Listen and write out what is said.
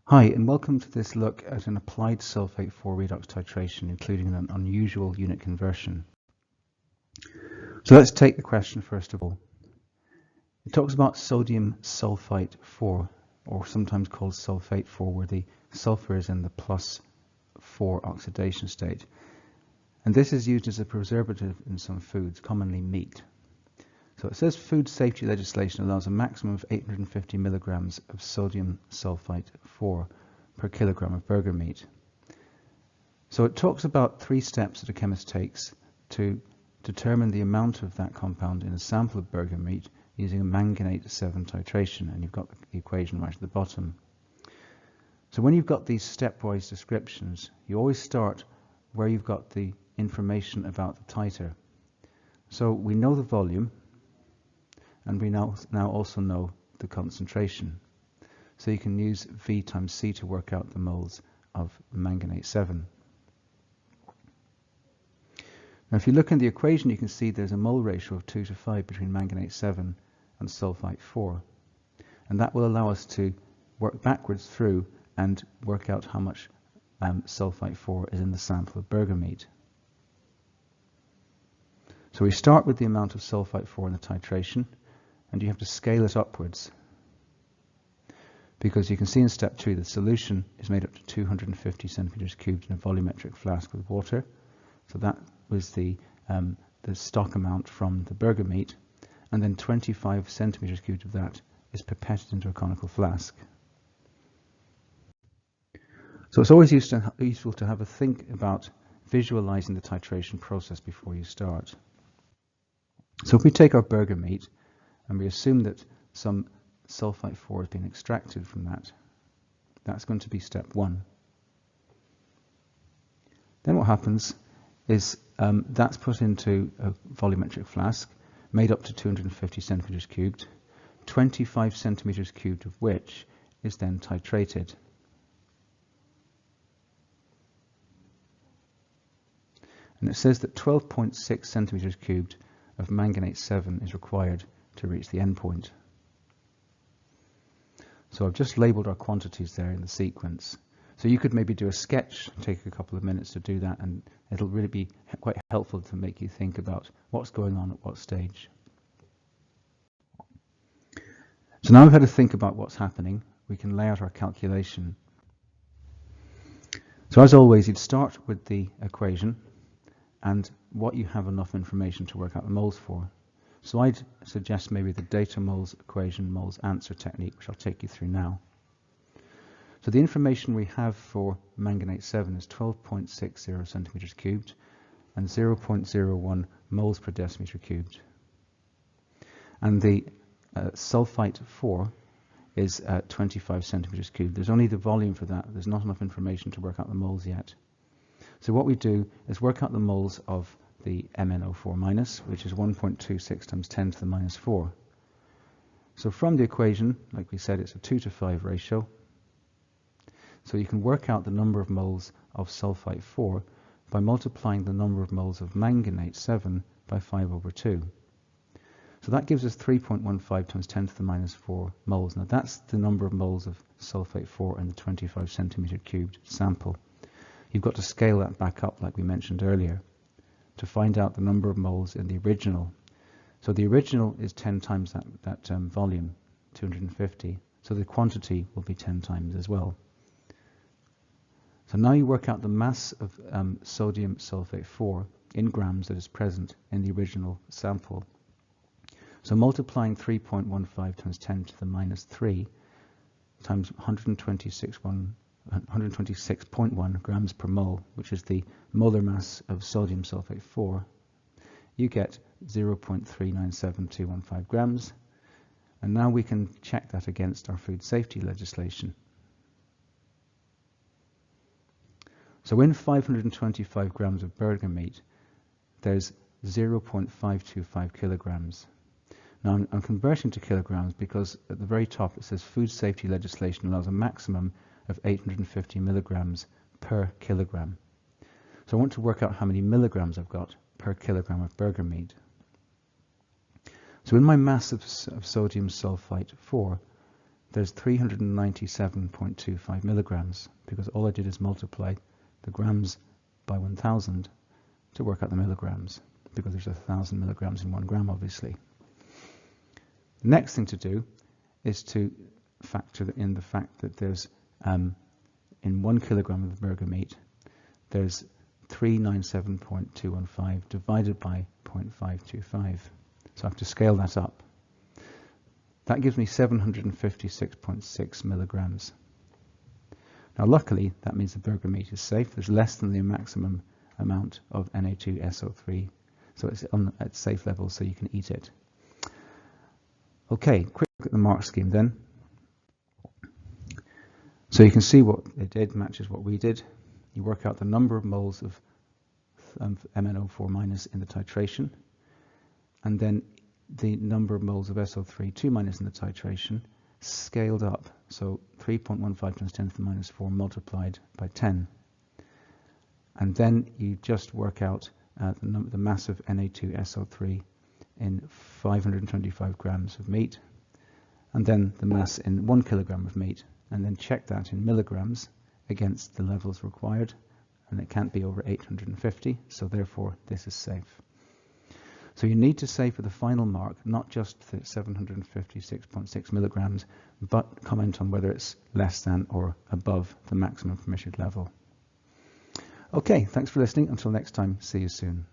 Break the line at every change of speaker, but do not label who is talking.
Hi, and welcome to this look at an applied sulfate 4 redox titration, including an unusual unit conversion. So let's take the question first of all. It talks about sodium sulfite 4, or sometimes called sulfate 4, where the sulfur is in the +4 oxidation state. And this is used as a preservative in some foods, commonly meat. So it says food safety legislation allows a maximum of 850 milligrams of sodium sulfite 4 per kilogram of burger meat. So it talks about 3 steps that a chemist takes to determine the amount of that compound in a sample of burger meat using a manganate 7 titration, and you've got the equation right at the bottom. So when you've got these stepwise descriptions, you always start where you've got the information about the titer. So we know the volume, and we now also know the concentration. So you can use V times C to work out the moles of manganate 7. Now if you look in the equation, you can see there's a mole ratio of 2 to 5 between manganate 7 and sulfite 4. And that will allow us to work backwards through and work out how much sulfite 4 is in the sample of burger meat. So we start with the amount of sulfite 4 in the titration, and you have to scale it upwards, because you can see in step 2 the solution is made up to 250 centimeters cubed in a volumetric flask with water. So that was the stock amount from the burger meat, and then 25 centimeters cubed of that is pipetted into a conical flask. So it's always useful to have a think about visualizing the titration process before you start. So if we take our burger meat and we assume that some sulfite 4 has been extracted from that, that's going to be step 1. Then what happens is that's put into a volumetric flask made up to 250 centimeters cubed, 25 centimeters cubed of which is then titrated. And it says that 12.6 centimeters cubed of manganate 7 is required to reach the endpoint. So I've just labelled our quantities there in the sequence. So you could maybe do a sketch, take a couple of minutes to do that, and it'll really be quite helpful to make you think about what's going on at what stage. So now we've had to think about what's happening, we can lay out our calculation. So as always, you'd start with the equation and what you have enough information to work out the moles for. So I'd suggest maybe the data moles equation moles answer technique, which I'll take you through now. So the information we have for manganate 7 is 12.60 centimeters cubed and 0.01 moles per decimeter cubed. And the sulfite 4 is 25 centimeters cubed. There's only the volume for that. There's not enough information to work out the moles yet. So what we do is work out the moles of the MnO4 minus, which is 1.26 times 10 to the minus 4. So from the equation, like we said, it's a 2 to 5 ratio. So you can work out the number of moles of sulfite 4 by multiplying the number of moles of manganate 7 by 5 over 2. So that gives us 3.15 times 10 to the minus 4 moles. Now that's the number of moles of sulfate 4 in the 25 centimeter cubed sample. You've got to scale that back up, like we mentioned earlier, to find out the number of moles in the original. So the original is 10 times that volume, 250. So the quantity will be 10 times as well. So now you work out the mass of sodium sulfate 4 in grams that is present in the original sample. So multiplying 3.15 times 10 to the minus 3 times 126.1 grams per mole, which is the molar mass of sodium sulfate 4, you get 0.397215 grams. And now we can check that against our food safety legislation. So in 525 grams of burger meat, there's 0.525 kilograms. Now I'm converting to kilograms because at the very top it says food safety legislation allows a maximum of 850 milligrams per kilogram. So I want to work out how many milligrams I've got per kilogram of burger meat. So in my mass of sodium sulfite 4, there's 397.25 milligrams, because all I did is multiply the grams by 1,000 to work out the milligrams, because there's 1,000 milligrams in 1 gram, obviously. The next thing to do is to factor in the fact that there's, in 1 kilogram of the burger meat, there's 397.215 divided by 0.525. So I have to scale that up. That gives me 756.6 milligrams. Now luckily, that means the burger meat is safe. There's less than the maximum amount of Na2SO3, so it's at safe levels, so you can eat it. Okay, quick look at the mark scheme then. So you can see what they did matches what we did. You work out the number of moles of MnO4- in the titration, and then the number of moles of SO3 2- in the titration scaled up. So 3.15 times 10 to the minus 4 multiplied by 10. And then you just work out the mass of Na2SO3 in 525 grams of meat, and then the mass in 1 kilogram of meat, and then check that in milligrams against the levels required, and it can't be over 850, so therefore this is safe. So you need to say for the final mark, not just the 756.6 milligrams, but comment on whether it's less than or above the maximum permitted level. Okay, thanks for listening. Until next time, see you soon.